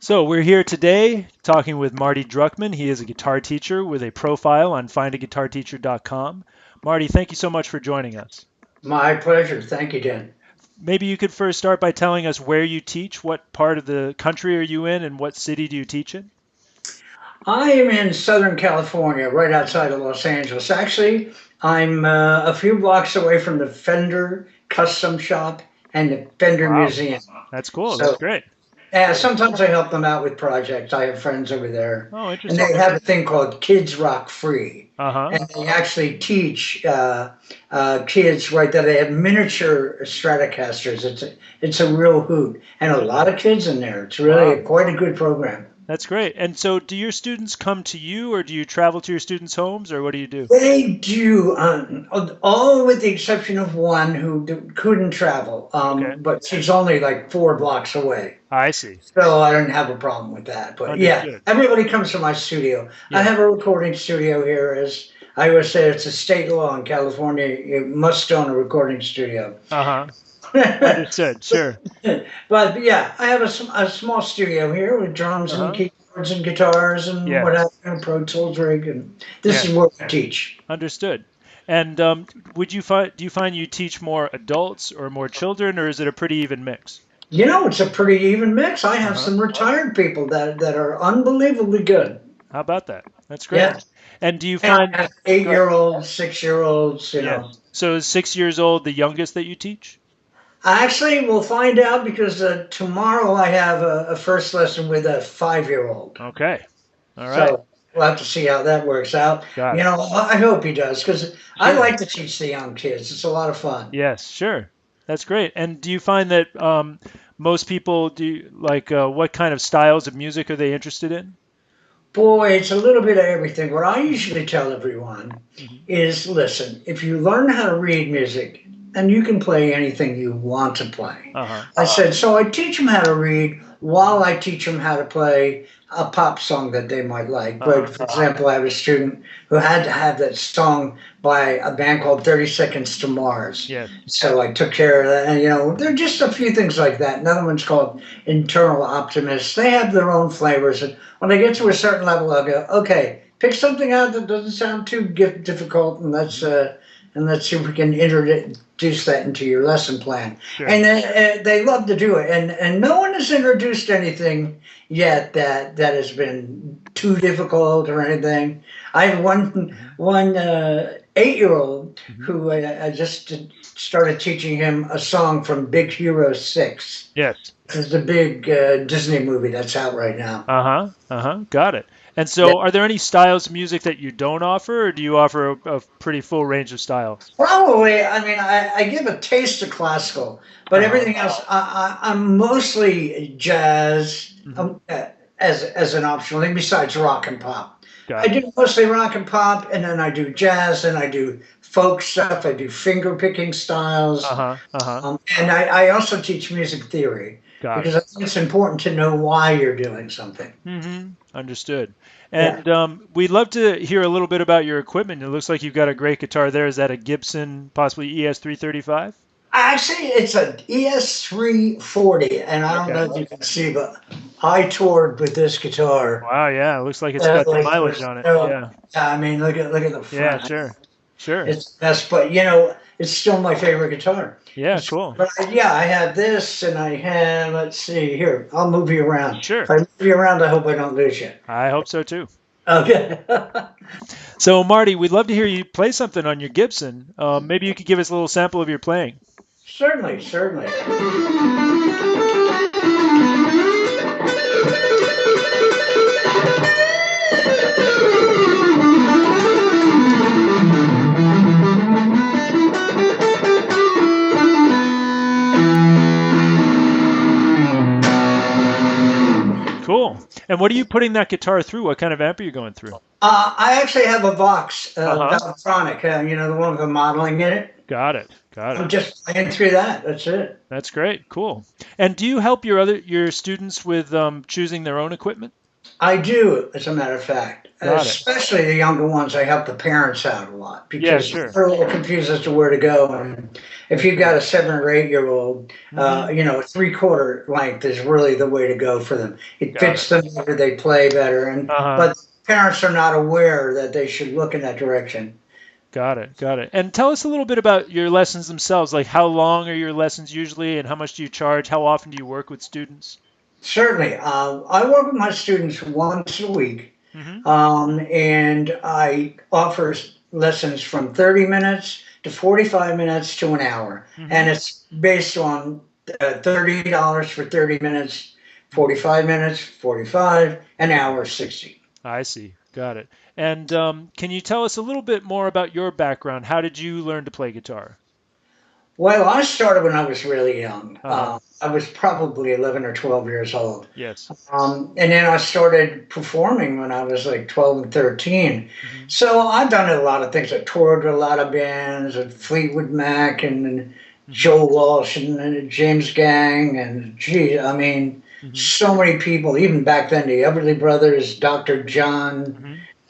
So we're here today talking with Marty Druckman. He is a guitar teacher with a profile on findaguitarteacher.com. Marty, thank you so much for joining us. My pleasure. Thank you, Dan. Maybe you could first start by telling us where you teach, what part of the country are you in, and what city do you teach in? I am in Southern California, right outside of Los Angeles. Actually, I'm a few blocks away from the Fender Custom Shop and the Fender Wow, Museum. that's cool. That's So, great. sometimes I help them out with projects. I have friends over there, Oh, and interesting. they have a thing called Kids Rock Free, Uh-huh. and they actually teach kids right there. They have miniature Stratocasters. It's a real hoot, and a lot of kids in there. It's Wow. really quite a good program. That's great. And so do your students come to you, or do you travel to your students' homes, or what do you do? They do, all with the exception of one who couldn't travel, Okay. but she's only like 4 blocks away. I see. So I don't have a problem with that. But yeah, Understood. everybody comes to my studio. I Yeah. have a recording studio here. As I always say, it's a state law in California. You must own a recording studio. Uh-huh. Understood. Sure. But yeah, I have a small studio here with drums and Uh-huh. keyboards and guitars and Yeah. what have you, Pro Tools rig, and this Yeah. is where I teach. Understood. And do you find you teach more adults or more children, or is it a pretty even mix? It's a pretty even mix. I have Uh-huh. some retired people that are unbelievably good. How about that? That's great. Yeah, And do you and find, I have go ahead. 8-year-olds, 6-year-olds. Yes. So is 6 years old the youngest that you teach? Actually, we'll find out because tomorrow I have a first lesson with a 5-year-old. Okay. All right. So we'll have to see how that works out. Got it. I hope he does because I Sure. like to teach the young kids. It's a lot of fun. Yes, sure. That's great. And do you find that most people do like what kind of styles of music are they interested in? Boy, it's a little bit of everything. What I usually tell everyone Hmm. is listen, if you learn how to read music, then you can play anything you want to play. Uh-huh. I said, so I teach them how to read while I teach them how to play a pop song that they might like. But Uh-huh. for example, I have a student who had to have that song by a band called 30 Seconds to Mars. Yes. So I took care of that. And, there are just a few things like that. Another one's called Internal Optimists. They have their own flavors. And when they get to a certain level, I'll go, okay, pick something out that doesn't sound too difficult, and let's see if we can introduce that into your lesson plan. Sure. And they love to do it. And no one has introduced anything yet that has been too difficult or anything. I have Hmm. one 8-year-old Hmm. who I just started teaching him a song from Big Hero 6. Yes. It's a big Disney movie that's out right now. Uh-huh. Uh-huh. Got it. And Yeah. so are there any styles of music that you don't offer, or do you offer a pretty full range of styles? Probably, I mean, I give a taste of classical, but Uh-huh. everything else, I'm mostly jazz Hmm. as an optional thing besides rock and pop. I Got it. do mostly rock and pop, and then I do jazz, and I do folk stuff. I do finger picking styles, Uh-huh. Uh-huh. and I also teach music theory Got because it. I think it's important to know why you're doing something. Hmm. Understood. Yeah. And we'd love to hear a little bit about your equipment. It looks like you've got a great guitar there. Is that a Gibson, possibly ES335? Actually, it's an ES340, and I don't Okay. know if you can see, but I toured with this guitar. Wow, yeah, it looks like it's got some Like mileage on it. Yeah. I mean, look at the Yeah, front. sure. Sure. It's best, but it's still my favorite guitar. Yeah, cool. But yeah, I have this, and I have. Let's see here. I'll move you around. Sure. If I move you around, I hope I don't lose you. I hope so too. Okay. So, Marty, we'd love to hear you play something on your Gibson. Maybe you could give us a little sample of your playing. Certainly, certainly. Cool. And what are you putting that guitar through? What kind of amp are you going through? I actually have a Vox Uh-huh. Valtronic, the one with the modeling in it. Got it. Got it. I'm just playing through that. That's it. That's great. Cool. And do you help your students with choosing their own equipment? I do, as a matter of fact. Got it. Especially the younger ones, I help the parents out a lot Yeah, because sure. they're a little confused as to where to go. And if That's you've great. got a 7 or 8 year old, Hmm. a 3/4 length is really the way to go for them. It Got it. fits them better, they play better, Uh-huh. but parents are not aware that they should look in that direction. Got it. Got it. And tell us a little bit about your lessons themselves. Like how long are your lessons usually and how much do you charge? How often do you work with students? Certainly, I work with my students once a week. Hmm. And I offer lessons from 30 minutes to 45 minutes to an hour. Hmm. And it's based on $30 for 30 minutes, 45 minutes, 45, an hour, 60. I see. Got it. And can you tell us a little bit more about your background? How did you learn to play guitar? Well, I started when I was really young. Uh-huh. I was probably 11 or 12 years old. Yes. And then I started performing when I was like 12 and 13. Hmm. So I've done a lot of things. I toured with a lot of bands, and Fleetwood Mac and Hmm. Joe Walsh and James Gang. And gee, I mean, Hmm. so many people, even back then, the Everly Brothers, Dr. John,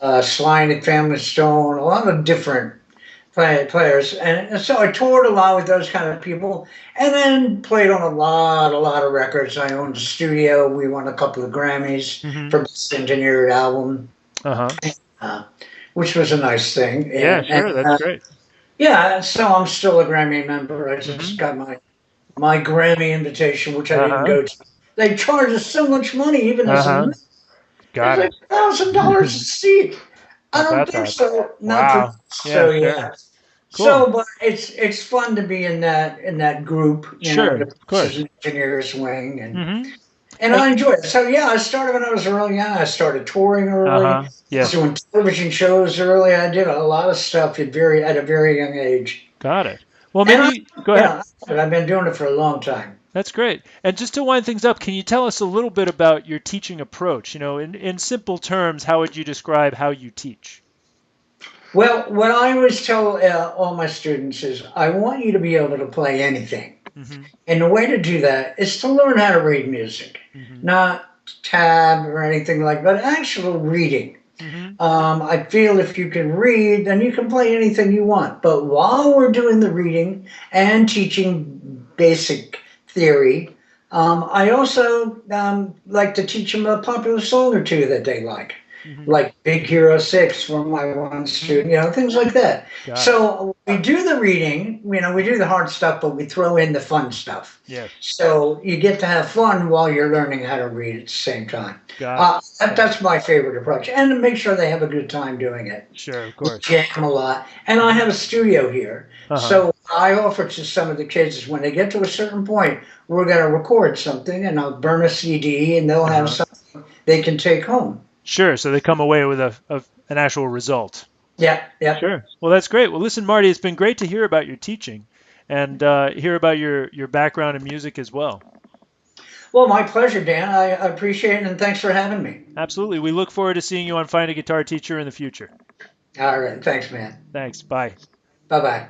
Hmm. Sly and the Family Stone, a lot of different players. And so I toured a lot with those kind of people and then played on a lot of records. I owned a studio. We won a couple of Grammys Hmm. for Best Engineered Album, Uh-huh. uh, which was a nice thing. Yeah, And, sure. That's great. yeah, so I'm still a Grammy member. I just Hmm. got my Grammy invitation, which I didn't Uh-huh. go to. They charge us so much money, even as a Uh-huh. member. It's Got like it. $1,000 a seat. I How don't about think that? so. Not for Wow. Yeah, so sure. yeah. Cool. So, but it's fun to be in that group, Sure. the Of producers course. and engineers wing, Hmm. and I enjoy it. So yeah, I started when I was really young. I started touring early, Uh-huh. Yes. doing television shows early. I did a lot of stuff at a very young age, Got it. Well, and maybe go ahead. yeah, I've been doing it for a long time. That's great. And just to wind things up, can you tell us a little bit about your teaching approach? In simple terms, how would you describe how you teach? Well, what I always tell all my students is, I want you to be able to play anything. Hmm. And the way to do that is to learn how to read music, Hmm. not tab or anything like that, actual reading. Hmm. I feel if you can read, then you can play anything you want. But while we're doing the reading and teaching basic theory, I also like to teach them a popular song or two that they Hmm. like Big Hero 6 for my one student, things like that. Got it. So we do the reading, we do the hard stuff, but we throw in the fun stuff. Yes. So you get to have fun while you're learning how to read at the same time. Got it. Got it. That's my favorite approach. And to make sure they have a good time doing it. Sure, of We course. jam a lot. And I have a studio here. Uh-huh. So I offer to some of the kids is when they get to a certain point, we're going to record something and I'll burn a CD and they'll have Uh-huh. something they can take home. Sure. So they come away with an actual result. Yeah, yeah. Sure. Well, that's great. Well, listen, Marty, it's been great to hear about your teaching and hear about your background in music as well. Well, my pleasure, Dan. I appreciate it, and thanks for having me. Absolutely. We look forward to seeing you on Find a Guitar Teacher in the future. All right. Thanks, man. Thanks. Bye. Bye bye.